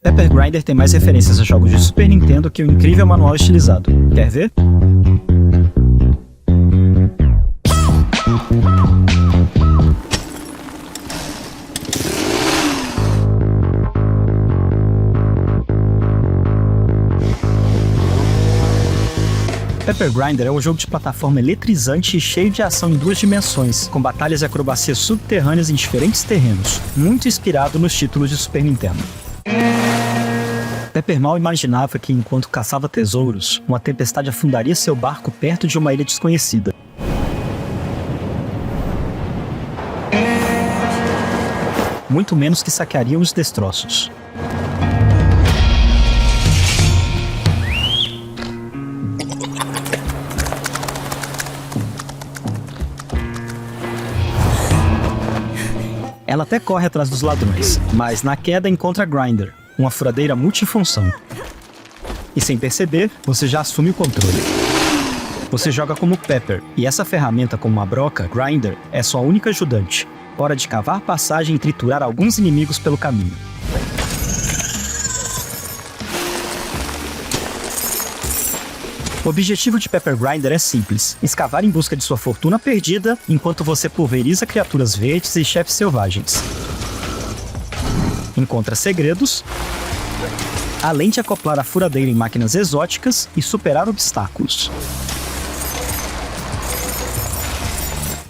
Pepper Grinder tem mais referências a jogos de Super Nintendo que o incrível manual estilizado. Quer ver? Pepper Grinder é um jogo de plataforma eletrizante e cheio de ação em 2 dimensões, com batalhas e acrobacias subterrâneas em diferentes terrenos, muito inspirado nos títulos de Super Nintendo. Pepper mal imaginava que, enquanto caçava tesouros, uma tempestade afundaria seu barco perto de uma ilha desconhecida. Muito menos que saqueariam os destroços. Ela até corre atrás dos ladrões, mas na queda encontra Grinder, uma furadeira multifunção. E sem perceber, você já assume o controle. Você joga como Pepper, e essa ferramenta como uma broca, Grinder, é sua única ajudante. Hora de cavar passagem e triturar alguns inimigos pelo caminho. O objetivo de Pepper Grinder é simples: escavar em busca de sua fortuna perdida, enquanto você pulveriza criaturas verdes e chefes selvagens. Encontra segredos, além de acoplar a furadeira em máquinas exóticas e superar obstáculos.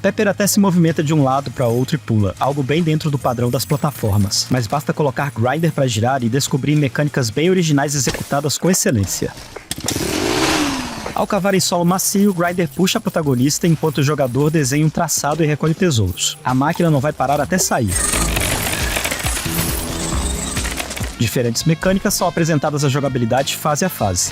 Pepper até se movimenta de um lado para outro e pula, algo bem dentro do padrão das plataformas, mas basta colocar Grinder para girar e descobrir mecânicas bem originais executadas com excelência. Ao cavar em solo macio, Grinder puxa a protagonista enquanto o jogador desenha um traçado e recolhe tesouros. A máquina não vai parar até sair. Diferentes mecânicas são apresentadas à jogabilidade fase a fase.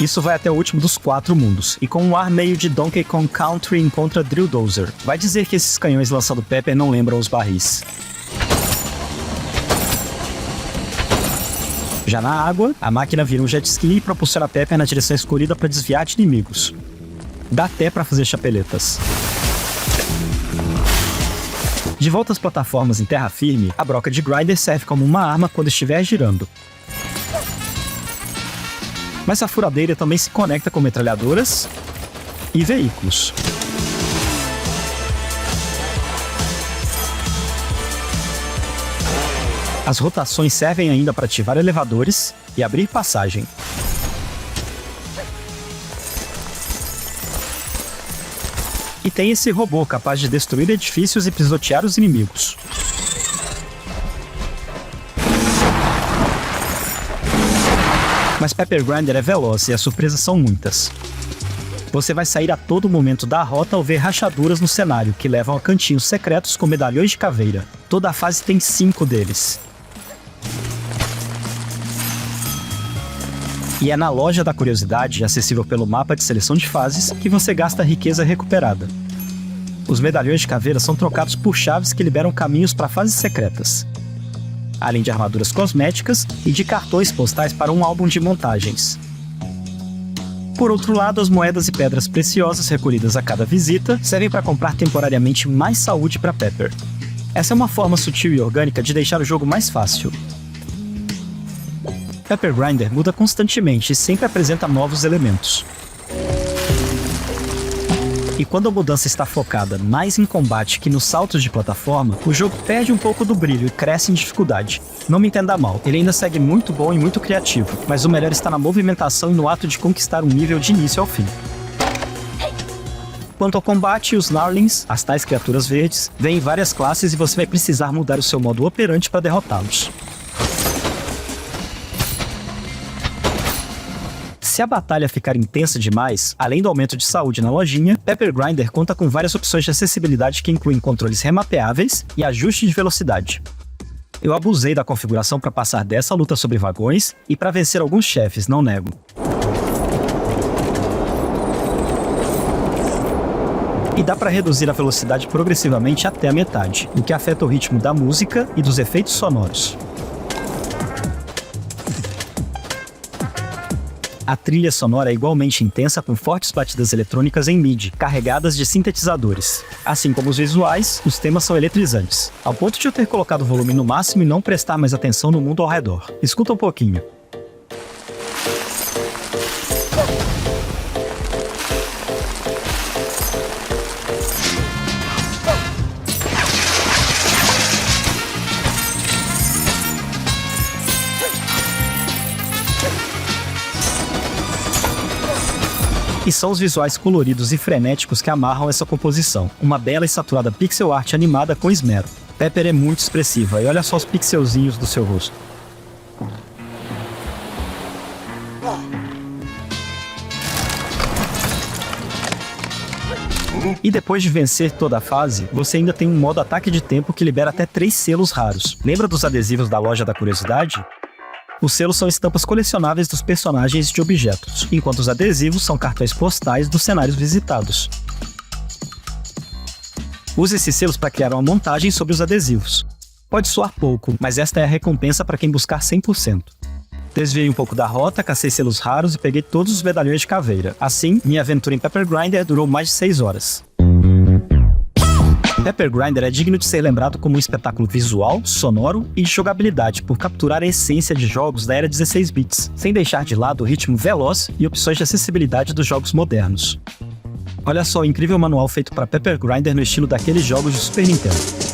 Isso vai até o último dos 4 mundos, e com um ar meio de Donkey Kong Country encontra Drill Dozer. Vai dizer que esses canhões lançando Pepper não lembram os barris. Já na água, a máquina vira um jet ski e propulsiona Pepper na direção escolhida para desviar de inimigos. Dá até para fazer chapeletas. De volta às plataformas em terra firme, a broca de Grinder serve como uma arma quando estiver girando. Mas a furadeira também se conecta com metralhadoras e veículos. As rotações servem ainda para ativar elevadores e abrir passagem. E tem esse robô capaz de destruir edifícios e pisotear os inimigos. Mas Pepper Grinder é veloz e as surpresas são muitas. Você vai sair a todo momento da rota ao ver rachaduras no cenário que levam a cantinhos secretos com medalhões de caveira. Toda a fase tem 5 deles. E é na loja da curiosidade, acessível pelo mapa de seleção de fases, que você gasta a riqueza recuperada. Os medalhões de caveira são trocados por chaves que liberam caminhos para fases secretas, além de armaduras cosméticas e de cartões postais para um álbum de montagens. Por outro lado, as moedas e pedras preciosas recolhidas a cada visita servem para comprar temporariamente mais saúde para Pepper. Essa é uma forma sutil e orgânica de deixar o jogo mais fácil. Pepper Grinder muda constantemente e sempre apresenta novos elementos. E quando a mudança está focada mais em combate que nos saltos de plataforma, o jogo perde um pouco do brilho e cresce em dificuldade. Não me entenda mal, ele ainda segue muito bom e muito criativo, mas o melhor está na movimentação e no ato de conquistar um nível de início ao fim. Quanto ao combate, os Gnarlings, as tais criaturas verdes, vêm em várias classes e você vai precisar mudar o seu modo operante para derrotá-los. Se a batalha ficar intensa demais, além do aumento de saúde na lojinha, Pepper Grinder conta com várias opções de acessibilidade que incluem controles remapeáveis e ajuste de velocidade. Eu abusei da configuração para passar dessa luta sobre vagões e para vencer alguns chefes, não nego. E dá para reduzir a velocidade progressivamente até a metade, o que afeta o ritmo da música e dos efeitos sonoros. A trilha sonora é igualmente intensa com fortes batidas eletrônicas em MIDI, carregadas de sintetizadores. Assim como os visuais, os temas são eletrizantes, ao ponto de eu ter colocado o volume no máximo e não prestar mais atenção no mundo ao redor. Escuta um pouquinho. E são os visuais coloridos e frenéticos que amarram essa composição. Uma bela e saturada pixel art animada com esmero. Pepper é muito expressiva, e olha só os pixelzinhos do seu rosto. E depois de vencer toda a fase, você ainda tem um modo ataque de tempo que libera até 3 selos raros. Lembra dos adesivos da loja da curiosidade? Os selos são estampas colecionáveis dos personagens e de objetos, enquanto os adesivos são cartões postais dos cenários visitados. Use esses selos para criar uma montagem sobre os adesivos. Pode soar pouco, mas esta é a recompensa para quem buscar 100%. Desviei um pouco da rota, cacei selos raros e peguei todos os medalhões de caveira. Assim, minha aventura em Pepper Grinder durou mais de 6 horas. Pepper Grinder é digno de ser lembrado como um espetáculo visual, sonoro e de jogabilidade por capturar a essência de jogos da era 16 bits, sem deixar de lado o ritmo veloz e opções de acessibilidade dos jogos modernos. Olha só o incrível manual feito para Pepper Grinder no estilo daqueles jogos de Super Nintendo.